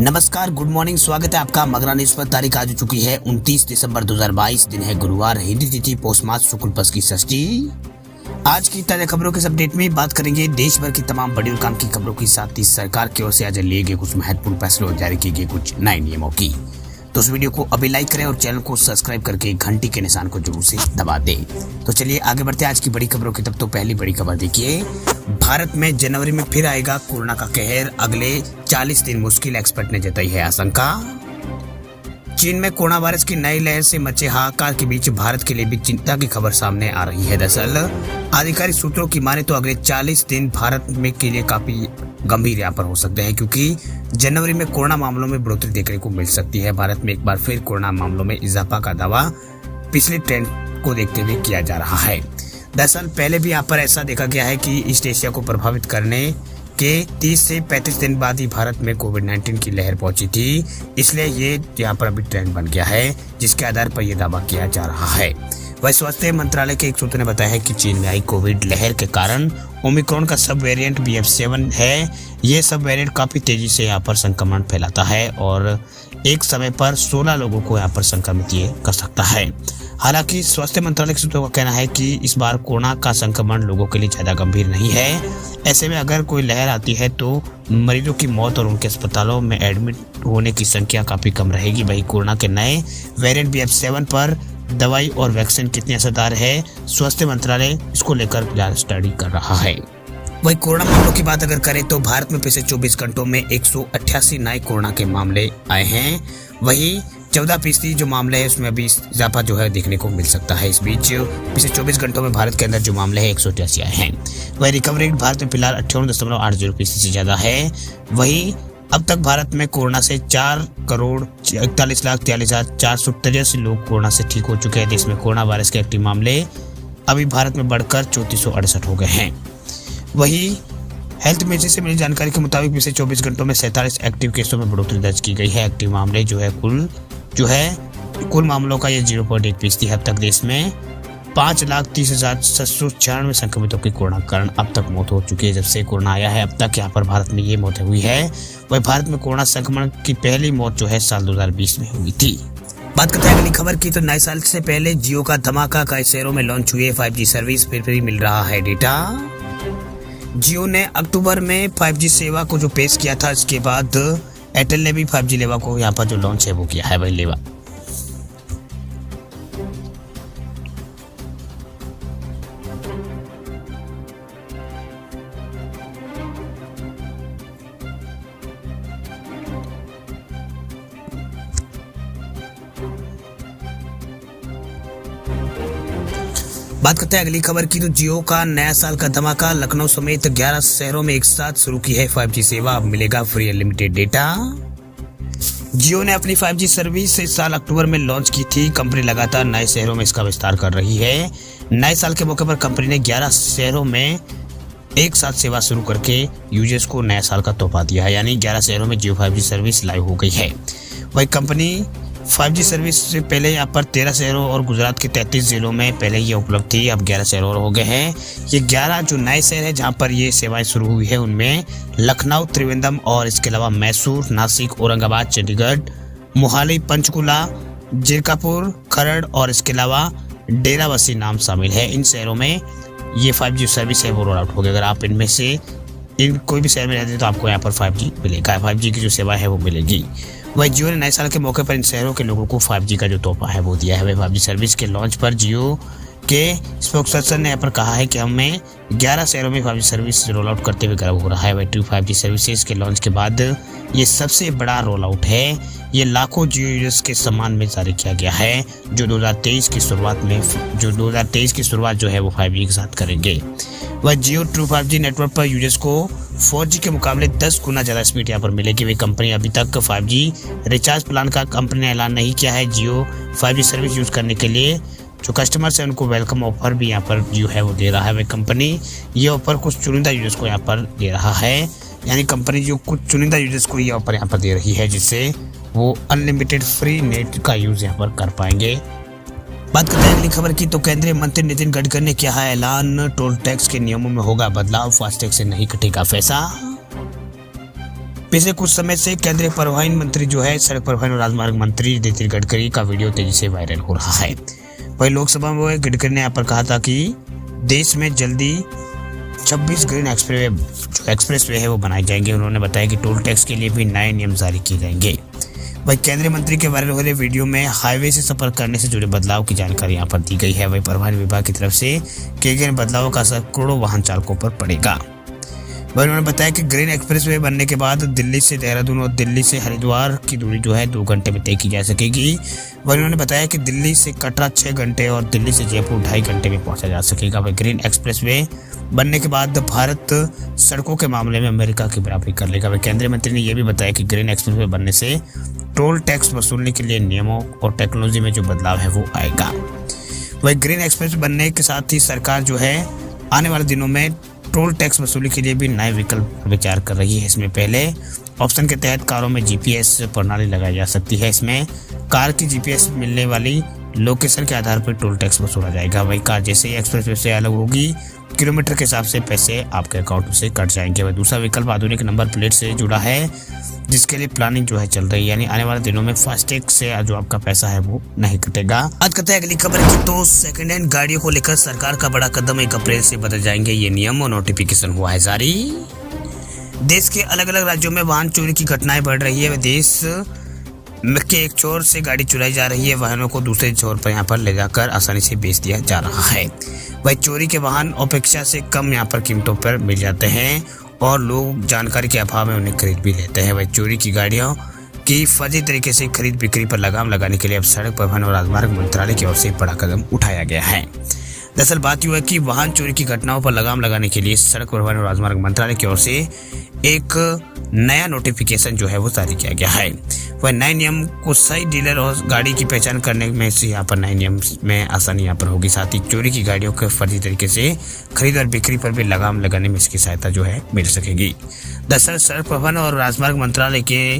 नमस्कार, good morning. स्वागत है आपका मगरा न्यूज पर। तारीख आज चुकी है 29 दिसंबर 2022। दिन है गुरुवार। हिंदी तिथि पौष मास शुक्ल पक्ष की षष्ठी। आज की ताजा खबरों के अपडेट में बात करेंगे देश भर की तमाम बड़ी और काम की खबरों के साथ ही सरकार की ओर से आज लिए गए कुछ महत्वपूर्ण फैसलों और जारी किए गए कुछ नए नियमों की। तो उस वीडियो को अभी लाइक करें और चैनल को सब्सक्राइब करके घंटी के निशान को जरूर से दबा दें। तो चलिए आगे बढ़ते हैं आज की बड़ी खबरों की तरफ। तो पहली बड़ी खबर देखिए, भारत में जनवरी में फिर आएगा कोरोना का कहर, अगले 40 दिन मुश्किल, एक्सपर्ट ने जताई है आशंका। चीन में कोरोना वायरस की नई लहर से मचे हाहाकार के बीच भारत के लिए भी चिंता की खबर सामने आ रही है। दरअसल आधिकारिक सूत्रों की माने तो अगले 40 दिन भारत में के लिए काफी गंभीर यहाँ पर हो सकते हैं, क्योंकि जनवरी में कोरोना मामलों में बढ़ोतरी देखने को मिल सकती है। भारत में एक बार फिर कोरोना मामलों में इजाफा का दावा पिछले ट्रेंड को देखते हुए किया जा रहा है। दरअसल पहले भी यहाँ पर ऐसा देखा गया है कि ईस्ट एशिया को प्रभावित करने के 30 से 35 दिन बाद ही भारत में कोविड-19 की लहर पहुंची थी। इसलिए ये यहाँ पर अभी ट्रेंड बन गया है, जिसके आधार पर यह दावा किया जा रहा है। वह स्वास्थ्य मंत्रालय के एक सूत्र ने बताया है कि चीन में आई कोविड लहर के कारण ओमिक्रॉन का सब वेरिएंट BF.7 है। ये सब वेरिएंट काफी तेजी से यहाँ पर संक्रमण फैलाता है और एक समय पर 16 लोगों को यहाँ पर संक्रमित ये कर सकता है। हालांकि स्वास्थ्य मंत्रालय के सूत्रों का कहना है कि इस बार कोरोना का संक्रमण लोगों के लिए ज्यादा गंभीर नहीं है। ऐसे में अगर कोई लहर आती है तो मरीजों की मौत और उनके अस्पतालों में एडमिट होने की संख्या काफी कम रहेगी। वही कोरोना के नए वेरिएंट BF.7 पर दवाई और वैक्सीन कितनी असरदार है, स्वास्थ्य मंत्रालय इसको लेकर स्टडी कर रहा है। वही कोरोना मामलों की बात अगर करें तो भारत में पिछले 24 घंटों में 188 नए कोरोना के मामले आए हैं। वही 14% जो मामले हैं उसमें अभी इजाफा जो है देखने को मिल सकता है। इस बीच पिछले 24 घंटों में भारत के अंदर जो मामले हैं 188 आए हैं। वही रिकवरी रेट भारत में फिलहाल 58.80% से ज्यादा है। वही अब तक भारत में कोरोना से 4,41,43,483 लोग कोरोना से ठीक हो चुके हैं। देश में कोरोना वायरस के एक्टिव मामले अभी भारत में बढ़कर 3468 हो गए हैं। वही हेल्थ मिनिस्ट्री से मिली जानकारी के मुताबिक पिछले 24 घंटों में 47 एक्टिव केसों में बढ़ोतरी दर्ज की गई है। एक्टिव मामले कुल मामलों का ये 0.1% है। अब तक देश में 5,30,796 संक्रमितों की कोरोना के कारण अब तक मौत हो चुकी है। जब से कोरोना आया है अब तक यहाँ पर भारत में ये मौतें हुई है। वही भारत में कोरोना संक्रमण की पहली मौत जो है साल 2020 में हुई थी। बात करते हैं अगली खबर की। तो नए साल से पहले जियो का धमाका, कई शहरों में लॉन्च हुई है 5G सर्विस। फिर मिल रहा है डेटा। जियो ने अक्टूबर में 5G सेवा को जो पेश किया था, इसके बाद एयरटेल ने भी 5G लेवा को यहाँ पर जो लॉन्च है वो किया है। भाई लेवा बात करते हैं अगली खबर की। तो जियो का नया साल का धमाका, लखनऊ समेत 11 शहरों में एक साथ शुरू की है 5G सेवा। अब मिलेगा फ्री अनलिमिटेड डेटा। जियो ने अपनी 5G सर्विस इस साल अक्टूबर में लॉन्च की थी। कंपनी लगातार नए शहरों में इसका विस्तार कर रही है। नए साल के मौके पर कंपनी ने 11 शहरों में एक साथ सेवा शुरू करके यूजर्स को नया साल का तोहफा दिया है। यानी 11 शहरों में जियो 5G सर्विस लाइव हो गई है। वही कंपनी 5G सर्विस से पहले यहाँ पर 13 शहरों और गुजरात के 33 जिलों में पहले ये उपलब्ध थी। अब 11 शहरों और हो गए हैं। ये 11 जो नए शहर है जहाँ पर ये सेवाएं शुरू हुई है उनमें लखनऊ, त्रिवेंद्रम और इसके अलावा मैसूर, नासिक, औरंगाबाद, चंडीगढ़, मोहाली, पंचकुला, जीरकापुर, खरड़ और इसके अलावा डेराबस्सी नाम शामिल है। इन शहरों में ये 5G सर्विस है वो रोल आउट हो गया। अगर आप इनमें से कोई भी शहर में रहते हैं तो आपको यहाँ पर 5G मिलेगा। 5G की जो सेवा है वो मिलेगी। वही जियो ने नए साल के मौके पर इन शहरों के लोगों को 5G का जो तोहफा है वो दिया है। वही 5G सर्विस के लॉन्च पर जियो के स्पोक्सपर्सन ने यहाँ पर कहा है कि हमें 11 शहरों में 5G सर्विस रोल आउट करते हुए गर्व हो रहा है। वही ट्रू 5G सर्विसेज के लॉन्च के बाद ये सबसे बड़ा रोल आउट है। ये लाखों जियो यूजर्स के सम्मान में जारी किया गया है, जो 2023 की शुरुआत जो है वो 5G के साथ करेंगे। वह जियो ट्रू 5G नेटवर्क पर यूजर्स को 4G के मुकाबले 10 गुना ज़्यादा स्पीड यहाँ पर मिलेगी। वही कंपनी अभी तक 5G रिचार्ज प्लान का कंपनी ने ऐलान नहीं किया है। जियो 5G सर्विस यूज़ करने के लिए जो कस्टमर्स हैं उनको वेलकम ऑफर भी यहाँ पर जियो है वो दे रहा है। वही कंपनी ये ऑफर कुछ चुनिंदा यूजर्स को यहाँ पर दे रहा है। यानी कंपनी जो कुछ चुनिंदा यूजर्स को ये ऑफर यहाँ पर दे रही है, जिससे वो अनलिमिटेड फ्री नेट का यूज़ यहाँ पर कर पाएंगे। बात करते हैं अगली खबर की। तो केंद्रीय मंत्री नितिन गडकरी ने किया है ऐलान, टोल टैक्स के नियमों में होगा बदलाव, फास्टैग से नहीं कटेगा पैसा। पिछले कुछ समय से केंद्रीय परिवहन मंत्री जो है, सड़क परिवहन और राजमार्ग मंत्री नितिन गडकरी का वीडियो तेजी से वायरल हो रहा है। वही लोकसभा में गडकरी ने यहाँ पर कहा था कि देश में जल्दी 26 ग्रीन एक्सप्रेसवे है वो बनाए जाएंगे। उन्होंने बताया कि टोल टैक्स के लिए भी नए नियम जारी किए जाएंगे। वही केंद्रीय मंत्री के वायरल हो रहे वीडियो में हाईवे से सफर करने से जुड़े बदलाव की जानकारी यहाँ पर दी गई है। वही परिवहन विभाग की तरफ से किए गए बदलावों का असर करोड़ों वाहन चालकों पर पड़ेगा। वही उन्होंने बताया कि ग्रीन एक्सप्रेसवे बनने के बाद दिल्ली से देहरादून और दिल्ली से हरिद्वार की दूरी जो है 2 घंटे में तय की जा सकेगी। वही उन्होंने बताया कि दिल्ली से कटरा 6 घंटे और दिल्ली से जयपुर 2.5 घंटे में पहुंचा जा सकेगा। वही ग्रीन एक्सप्रेसवे बनने के बाद भारत सड़कों के मामले में अमेरिका की बराबरी कर लेगा। वही केंद्रीय मंत्री ने यह भी बताया कि ग्रीन एक्सप्रेसवे बनने से टोल टैक्स वसूलने के लिए नियमों और टेक्नोलॉजी में जो बदलाव है वो आएगा। वही ग्रीन एक्सप्रेस बनने के साथ ही सरकार जो है आने वाले दिनों में टोल टैक्स वसूली के लिए भी नए विकल्प पर विचार कर रही है। इसमें पहले ऑप्शन के तहत कारों में जीपीएस प्रणाली लगाई जा सकती है। इसमें कार की जीपीएस मिलने वाली लोकेशन के आधार पर टोल टैक्स वसूला जाएगा। वही कार जैसे ही एक्सप्रेसवे से अलग होगी, किलोमीटर के हिसाब से पैसे आपके अकाउंट से कट जाएंगे। वह दूसरा विकल्प आधुनिक नंबर प्लेट से जुड़ा है, जिसके लिए प्लानिंग जो है चल रही है, यानी आने वाले दिनों में फास्टैग से जो आपका पैसा है वो नहीं कटेगा। आज करते हैं अगली खबर की, तो सेकंड हैंड गाड़ियों को लेकर सरकार का बड़ा कदम 1 अप्रैल से बदल जाएंगे ये नियम और नोटिफिकेशन हुआ है जारी। देश के अलग अलग राज्यों में वाहन चोरी की घटनाएं बढ़ रही है। देश के एक छोर से गाड़ी चुराई जा रही है, वाहनों को दूसरे छोर पर यहाँ पर ले जाकर आसानी से बेच दिया जा रहा है। वही चोरी के वाहन अपेक्षा से कम यहाँ पर कीमतों पर मिल जाते हैं और लोग जानकारी के अभाव में उन्हें खरीद भी लेते हैं। वही चोरी की गाड़ियों की फर्जी तरीके से खरीद बिक्री पर लगाम लगाने के लिए अब सड़क परिवहन और राजमार्ग मंत्रालय की ओर से बड़ा कदम उठाया गया है। दरअसल बात यह है कि वाहन चोरी की घटनाओं पर लगाम लगाने के लिए सड़क परिवहन और राजमार्ग मंत्रालय की ओर से एक नया नोटिफिकेशन जो है वो जारी किया गया है। वह नए नियम को सही डीलर और गाड़ी की पहचान करने में से यहाँ पर नए नियम में आसानी यहाँ पर होगी। साथ ही चोरी की गाड़ियों के फर्जी तरीके से खरीद और बिक्री पर भी लगाम लगाने में इसकी सहायता जो है मिल सकेगी। दरअसल सड़क परिवहन और राजमार्ग मंत्रालय के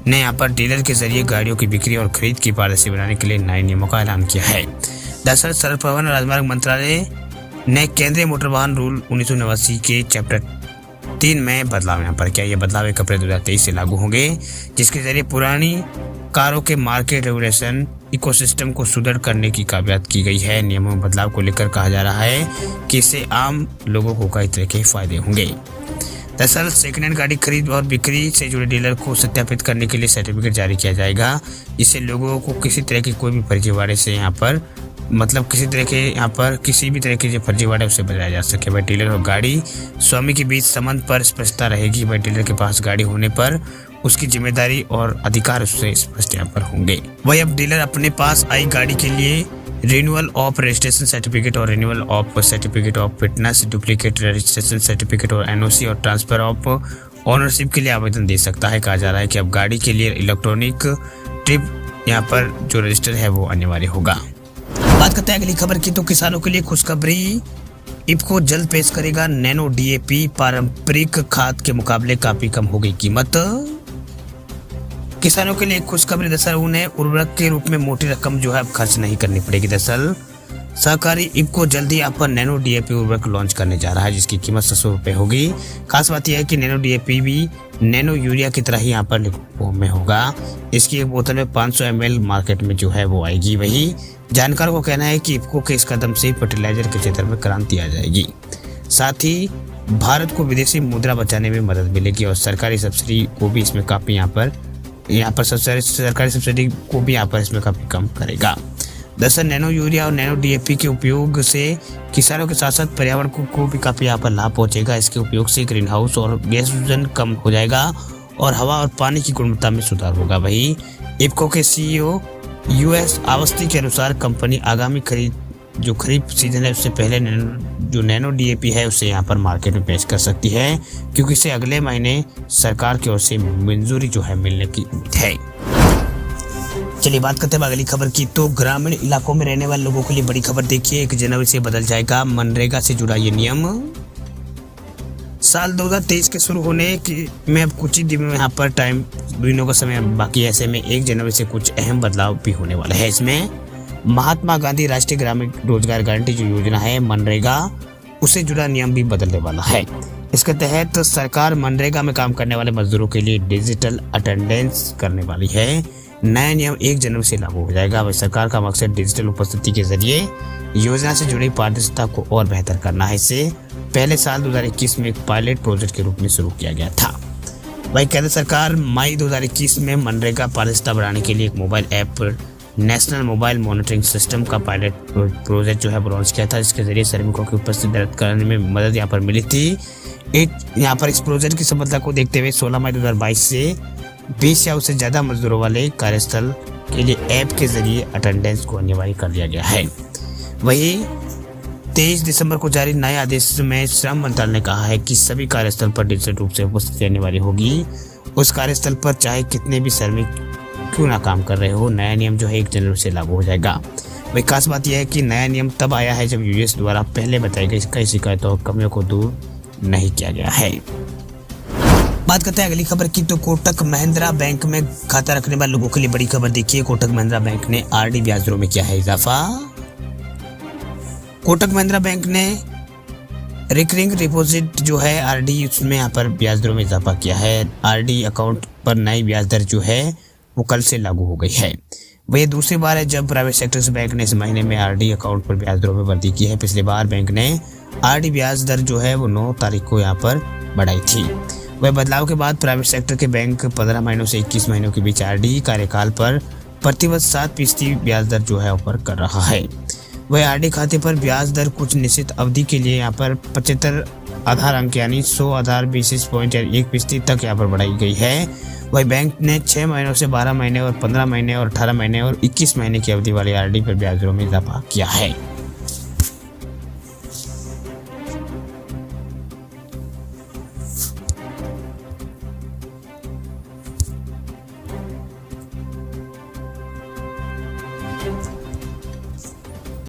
ने यहाँ पर डीलर के जरिए गाड़ियों की बिक्री और खरीद की पारदर्शी बनाने के लिए नए नियमों का ऐलान किया है। दरअसल सड़क परिवहन और राजमार्ग मंत्रालय ने केंद्रीय मोटर वाहन रूल 1989 के चैप्टर 3 में बदलाव यहाँ पर किया। यह बदलाव 1 अप्रैल 2023 से लागू होंगे, जिसके जरिए पुरानी कारों के मार्केट रेगुलेशन इकोसिस्टम को सुदृढ़ करने की काबिलियत की गई है। नियमों में बदलाव को लेकर कहा जा रहा है कि इससे आम लोगों को कई तरह के फायदे होंगे। दरअसल सेकेंड हैंड गाड़ी खरीद और बिक्री से जुड़े डीलर को सत्यापित करने के लिए सर्टिफिकेट जारी किया जाएगा। इससे लोगों को किसी तरह की कोई भी फर्जीवाड़े से यहाँ पर किसी भी तरह के जो फर्जीवाड़े उससे बचाया जा सके। वह डीलर और गाड़ी स्वामी के बीच संबंध पर स्पष्टता रहेगी। वह डीलर के पास गाड़ी होने पर उसकी जिम्मेदारी और अधिकार उससे स्पष्ट यहाँ पर होंगे। वही अब डीलर अपने पास आई गाड़ी के लिए रिन्यूअल ऑफ रजिस्ट्रेशन सर्टिफिकेट और renewal of certificate of fitness, duplicate registration certificate और एनओसी और ट्रांसफर ऑफ ओनरशिप के लिए आवेदन दे सकता है। कहा जा रहा है कि अब गाड़ी के लिए इलेक्ट्रॉनिक ट्रिप यहाँ पर जो रजिस्टर है वो अनिवार्य होगा। बात करते हैं अगली खबर की, तो किसानों के लिए खुशखबरी, इफ्को जल्द पेश करेगा नैनो डीएपी, पारंपरिक खाद के मुकाबले काफी कम होगी कीमत। किसानों के लिए खुशखबरी, दरअसल उन्हें उर्वरक के रूप में मोटी रकम जो है अब खर्च नहीं करनी पड़ेगी। दरअसल सहकारी इफ्को जल्दी आप पर नैनो डीएपी उर्वरक लॉन्च करने जा रहा है, जिसकी कीमत 700 रुपये होगी। खास बात यह है कि नैनो डीएपी भी नैनो यूरिया की तरह ही यहाँ पर में होगा। इसकी एक बोतल में 500 ml मार्केट में जो है वो आएगी। वही जानकारों को कहना है कि इफ्को के इस कदम से फर्टिलाइजर के क्षेत्र में क्रांति आ जाएगी। साथ ही भारत को विदेशी मुद्रा बचाने में मदद मिलेगी और सरकारी सब्सिडी को भी इसमें काफी यहाँ पर सरकारी सब्सिडी को भी यहाँ पर इसमें काफी कम करेगा। दरअसल नैनो यूरिया और नैनो डीएपी के उपयोग से किसानों के साथ साथ पर्यावरण को भी काफी यहाँ पर लाभ पहुंचेगा। इसके उपयोग से ग्रीन हाउस और गैस उत्सर्जन कम हो जाएगा और हवा और पानी की गुणवत्ता में सुधार होगा। वही इफ्को के सीईओ यूएस अवस्थी के अनुसार कंपनी आगामी खरीफ सीजन है उससे पहले नैनो डीएपी है उसे यहाँ पर मार्केट में पेश कर सकती है, क्योंकि इसे अगले महीने सरकार की ओर से मंजूरी जो है मिलने की उम्मीद है। चलिए बात करते हैं अगली खबर की, तो ग्रामीण इलाकों में रहने वाले लोगों के लिए बड़ी खबर। देखिए 1 जनवरी से बदल जाएगा मनरेगा से जुड़ा ये नियम। साल 2023 के शुरू होने में अब कुछ ही दिनों में यहाँ पर दिनों का समय बाकी, ऐसे में 1 जनवरी से कुछ अहम बदलाव भी होने वाला है। इसमें महात्मा गांधी राष्ट्रीय ग्रामीण रोजगार गारंटी जो योजना है मनरेगा उससे जुड़ा नियम भी बदलने वाला है। इसके तहत सरकार मनरेगा में काम करने वाले मजदूरों के लिए डिजिटल अटेंडेंस करने वाली है। नया नियम 1 जनवरी से लागू हो जाएगा। वही सरकार का मकसद डिजिटल उपस्थिति के जरिए योजना से जुड़ी पारदर्शिता को और बेहतर करना है। इसे पहले साल 2021 में एक पायलट प्रोजेक्ट के रूप में शुरू किया गया था। वही केंद्र सरकार मई 2021 में मनरेगा पारदर्शिता बढ़ाने के लिए एक mobile app national mobile monitoring system का पायलट प्रोजेक्ट जो है लॉन्च किया था, जिसके जरिए श्रमिकों की उपस्थिति दर्ज करने में मदद यहाँ पर मिली थी। यहाँ पर इस प्रोजेक्ट की सफलता को देखते हुए 16 मई 2022 से 20 या उससे ज़्यादा मजदूरों वाले कार्यस्थल के लिए ऐप के जरिए अटेंडेंस को अनिवार्य कर दिया गया है। वही 23 दिसंबर को जारी नए आदेश में श्रम मंत्रालय ने कहा है कि सभी कार्यस्थल पर डिजिटल रूप से उपस्थिति अनिवार्य होगी। उस कार्यस्थल पर चाहे कितने भी श्रमिक क्यों ना काम कर रहे हो, नया नियम जो है 1 जनवरी से लागू हो जाएगा। वही खास बात यह है कि नया नियम तब आया है जब यूएस द्वारा पहले बताई गई कई शिकायतों और कमियों को दूर नहीं किया गया है। बात करते हैं अगली खबर की, तो कोटक महिंद्रा बैंक में खाता रखने वाले लोगों के लिए बड़ी खबर। देखिए, कोटक महिंद्रा बैंक ने आरडी ब्याज दरों में किया है इजाफा। कोटक महिंद्रा बैंक ने रिकरिंग डिपॉजिट जो है आरडी, उसमें यहाँ पर ब्याज दरों में इजाफा किया है। आरडी अकाउंट पर नई ब्याज दर जो है वो कल से लागू हो गई है। वह दूसरी बार है जब प्राइवेट सेक्टर से बैंक ने इस महीने में आरडी अकाउंट पर ब्याज दरों में वृद्धि की है। पिछली बार बैंक ने आरडी ब्याज दर जो है वो 9 तारीख को यहाँ पर बढ़ाई थी। वह बदलाव के बाद प्राइवेट सेक्टर के बैंक 15 महीनों से 21 महीनों के बीच आरडी कार्यकाल पर प्रतिवर्ष 7% ब्याज दर जो है ऑफर कर रहा है। वह आरडी खाते पर ब्याज दर कुछ निश्चित अवधि के लिए यहाँ पर 75 आधार अंक यानी 100 आधार बेसिस पॉइंट या 1% तक यहाँ पर बढ़ाई गई है। वही बैंक ने 6 महीनों से 12 महीने और 15 महीने और 18 महीने और 21 महीने की अवधि वाली आरडी पर ब्याज दरों में इजाफा किया है।